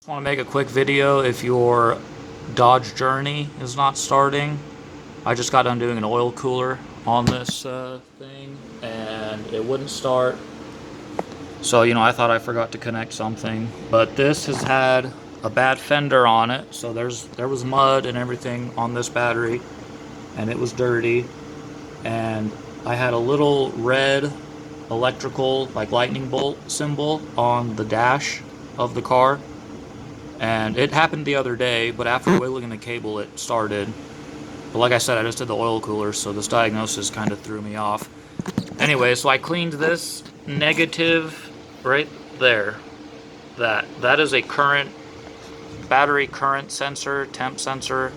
Want to make a quick video if your Dodge Journey is not starting. I just got done doing an oil cooler on this thing and it wouldn't start. So, I thought I forgot to connect something, but this has had a bad fender on it. So there was mud and everything on this battery and it was dirty. And I had a little red electrical, like lightning bolt symbol on the dash of the car. And it happened the other day, but after wiggling the cable, it started. But like I said, I just did the oil cooler, so this diagnosis kind of threw me off. Anyway, so I cleaned this negative right there. That is a battery current sensor, temp sensor.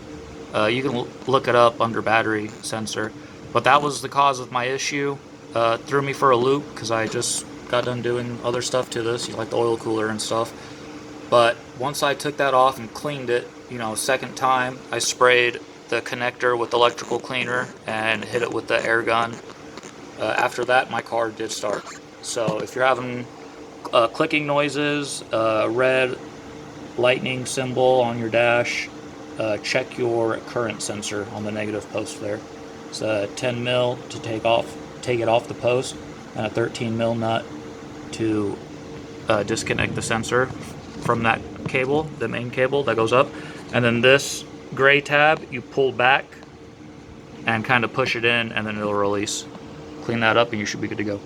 You can look it up under battery sensor. But that was the cause of my issue. Threw me for a loop because I just got done doing other stuff to this, like the oil cooler and stuff. But once I took that off and cleaned it, second time, I sprayed the connector with electrical cleaner and hit it with the air gun. After that, my car did start. So if you're having clicking noises, red lightning symbol on your dash, check your current sensor on the negative post there. It's a 10 mil to take it off the post, and a 13 mil nut to disconnect the sensor from that cable, the main cable that goes up. And then this gray tab, you pull back and kind of push it in, and then it'll release. Clean that up and you should be good to go.